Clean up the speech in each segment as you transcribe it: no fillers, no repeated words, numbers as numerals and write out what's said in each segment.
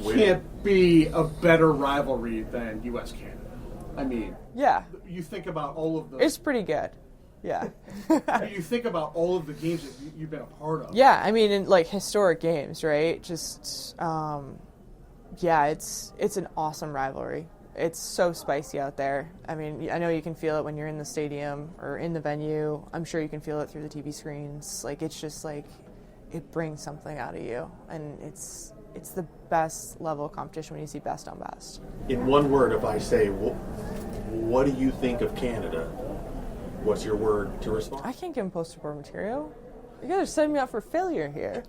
can't be a better rivalry than U.S.-Canada. I mean, yeah. You think about all of the... It's pretty good. Yeah. You think about all of the games that you've been a part of. Yeah, I mean, in, like, historic games, right? Just, yeah, it's an awesome rivalry. It's so spicy out there. I mean, I know you can feel it when you're in the stadium or in the venue. I'm sure you can feel it through the TV screens. Like, it's just like, it brings something out of you. And it's the best level of competition when you see best on best. In one word, if I say, what do you think of Canada? What's your word to respond? I can't give him poster board material. You guys are setting me up for failure here.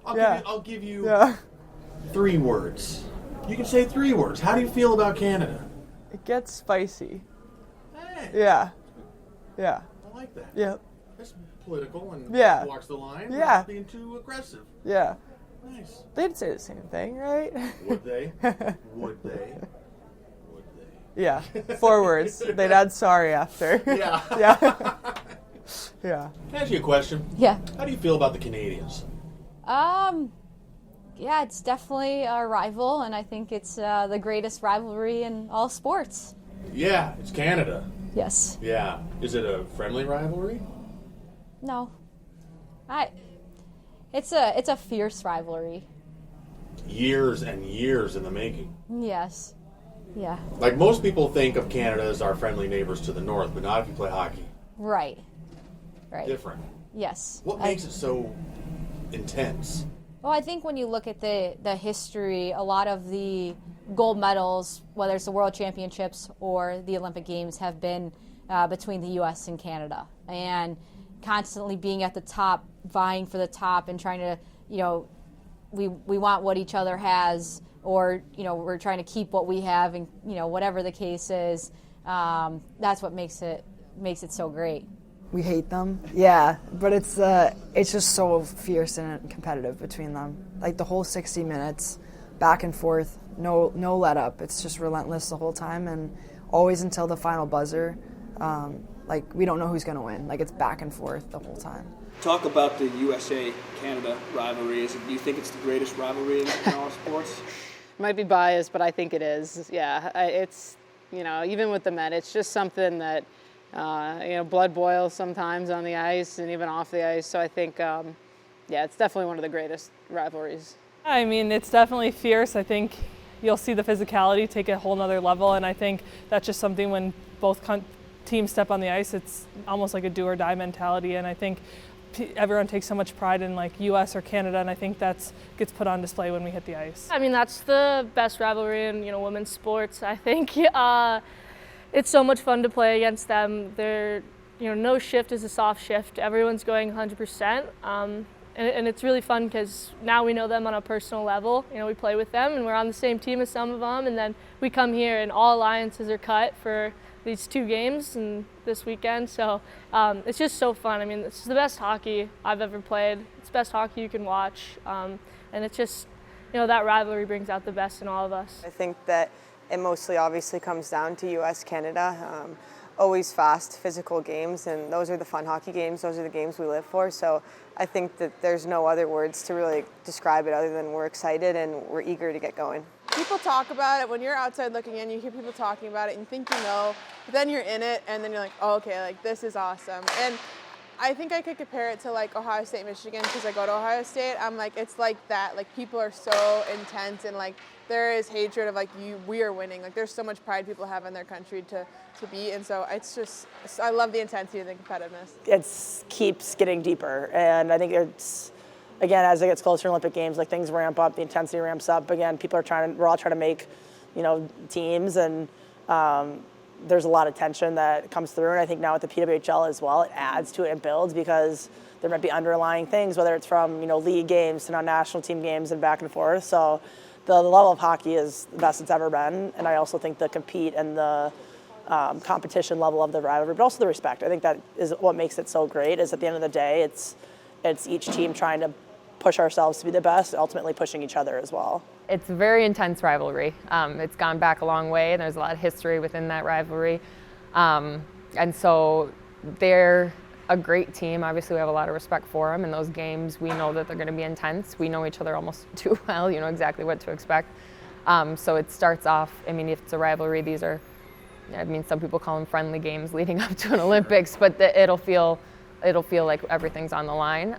I'll give you 3 words. You can say 3 words. How do you feel about Canada? It gets spicy. Hey. Yeah. Yeah. I like that. Yep. That's political and walks the line. Yeah. Not being too aggressive. Yeah. Nice. They'd say the same thing, right? Would they? Would they? Would they? Yeah. 4 words. They'd add sorry after. Yeah. Yeah. Yeah. Can I ask you a question? Yeah. How do you feel about the Canadians? Yeah, it's definitely a rival, and I think it's the greatest rivalry in all sports. Yeah, it's Canada. Yes. Yeah. Is it a friendly rivalry? No. It's a fierce rivalry. Years and years in the making. Yes. Yeah. Like, most people think of Canada as our friendly neighbors to the north, but not if you play hockey. Right. Right. Different. Yes. What makes it so intense? Well, I think when you look at the history, a lot of the gold medals, whether it's the World Championships or the Olympic Games, have been between the U.S. and Canada. And constantly being at the top, vying for the top and trying to, we want what each other has, or, we're trying to keep what we have, and, whatever the case is, that's what makes it so great. We hate them, yeah, but it's just so fierce and competitive between them. Like the whole 60 minutes, back and forth, no let up. It's just relentless the whole time, and always until the final buzzer. Like, we don't know who's going to win. Like, it's back and forth the whole time. Talk about the USA-Canada rivalry. Do you think it's the greatest rivalry in all sports? Might be biased, but I think it is. Yeah, it's, even with the men, it's just something that, blood boils sometimes on the ice and even off the ice. So I think, it's definitely one of the greatest rivalries. I mean, it's definitely fierce. I think you'll see the physicality take a whole nother level, and I think that's just something when both teams step on the ice, it's almost like a do or die mentality, and I think everyone takes so much pride in, like, U.S. or Canada, and I think that gets put on display when we hit the ice. I mean, that's the best rivalry in, women's sports. I think it's so much fun to play against them. They're, no shift is a soft shift. Everyone's going 100%. And it's really fun because now we know them on a personal level. We play with them and we're on the same team as some of them. And then we come here and all alliances are cut for these 2 games and this weekend. So it's just so fun. I mean, it's the best hockey I've ever played. It's the best hockey you can watch. And it's just, that rivalry brings out the best in all of us. I think that it mostly obviously comes down to U.S.-Canada. Always fast, physical games, and those are the fun hockey games. Those are the games we live for. So I think that there's no other words to really describe it other than we're excited and we're eager to get going. People talk about it. When you're outside looking in, you hear people talking about it and you think but then you're in it and then you're like, oh, okay, like, this is awesome. And I think I could compare it to, like, Ohio State, Michigan, because I go to Ohio State. I'm like, it's like that. Like, people are so intense, and, like, there is hatred of, like, we are winning. Like, there's so much pride people have in their country to beat, and so it's just, I love the intensity and the competitiveness. It keeps getting deeper, and I think it's, again, as it gets closer to Olympic Games, like, things ramp up, the intensity ramps up. Again, we're all trying to make, teams, and there's a lot of tension that comes through, and I think now with the PWHL as well, it adds to it and builds, because there might be underlying things, whether it's from, league games to national team games and back and forth. So the level of hockey is the best it's ever been, and I also think the compete and the competition level of the rivalry, but also the respect. I think that is what makes it so great, is at the end of the day, it's each team trying to push ourselves to be the best, ultimately pushing each other as well. It's a very intense rivalry. It's gone back a long way, and there's a lot of history within that rivalry. And so they're a great team. Obviously, we have a lot of respect for them. In those games, we know that they're going to be intense. We know each other almost too well. You know exactly what to expect. So it starts off, I mean, if it's a rivalry, these are, I mean, some people call them friendly games leading up to an Olympics, but it'll feel like everything's on the line.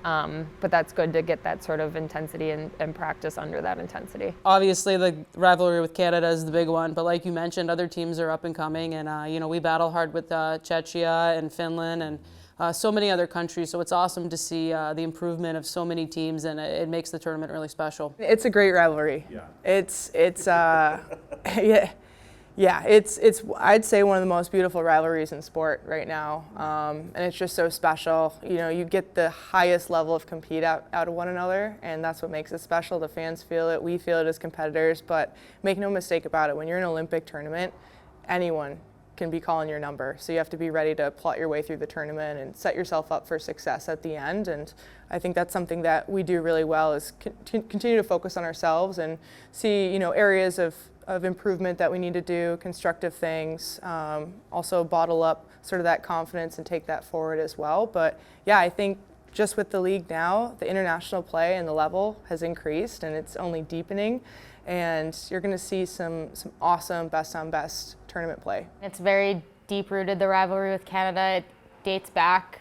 But that's good to get that sort of intensity and practice under that intensity. Obviously, the rivalry with Canada is the big one, but like you mentioned, other teams are up and coming, and you know, we battle hard with Czechia and Finland and so many other countries. So it's awesome to see the improvement of so many teams, and it makes the tournament really special. It's a great rivalry. Yeah. It's yeah, it's I'd say one of the most beautiful rivalries in sport right now, and it's just so special. You know, you get the highest level of compete out of one another, and that's what makes it special. The fans feel it, we feel it as competitors, but make no mistake about it, when you're in an Olympic tournament, anyone can be calling your number. So you have to be ready to plot your way through the tournament and set yourself up for success at the end. And I think that's something that we do really well, is continue to focus on ourselves and see, you know, areas of improvement that we need to do, constructive things, also bottle up sort of that confidence and take that forward as well. But yeah, I think just with the league now, the international play and the level has increased, and it's only deepening, and you're going to see some awesome best on best tournament play. It's very deep-rooted, the rivalry with Canada. It dates back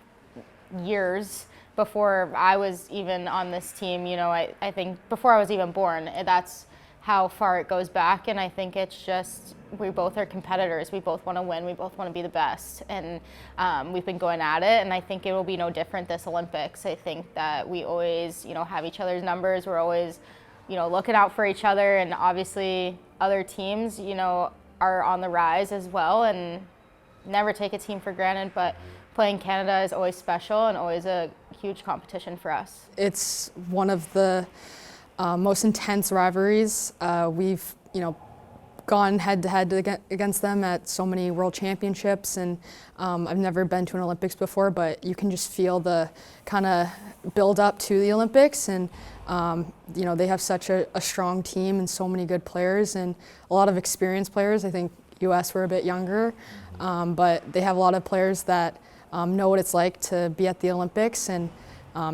years before I was even on this team. You know, I think before I was even born, that's how far it goes back. And I think it's just, we both are competitors. We both want to win. We both want to be the best. And we've been going at it, and I think it will be no different this Olympics. I think that we always, you know, have each other's numbers. We're always, you know, looking out for each other, and obviously other teams, you know, are on the rise as well, and never take a team for granted, but playing Canada is always special and always a huge competition for us. It's one of the most intense rivalries. We've, you know, gone head-to-head against them at so many world championships, and I've never been to an Olympics before, but you can just feel the kind of build up to the Olympics, and you know, they have such a strong team and so many good players and a lot of experienced players. I think US were a bit younger, but they have a lot of players that know what it's like to be at the Olympics, and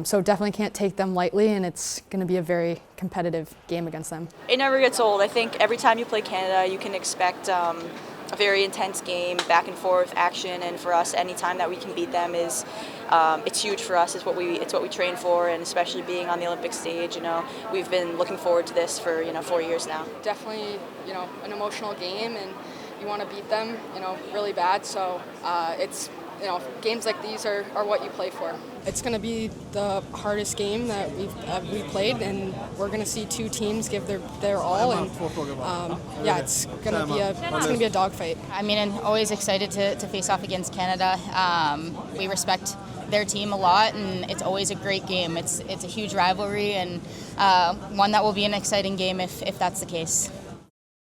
so definitely can't take them lightly, and it's going to be a very competitive game against them. It never gets old. I think every time you play Canada, you can expect a very intense game, back and forth action, and for us, any time that we can beat them is it's huge for us. It's what we train for, and especially being on the Olympic stage, you know, we've been looking forward to this for, you know, 4 years now. Definitely, you know, an emotional game, and you want to beat them, you know, really bad. So it's, you know, games like these are what you play for. It's going to be the hardest game that we've played, and we're going to see two teams give their all, and yeah, it's going to be a dogfight. I mean, I'm always excited to face off against Canada. We respect their team a lot, and it's always a great game. It's a huge rivalry, and one that will be an exciting game if that's the case.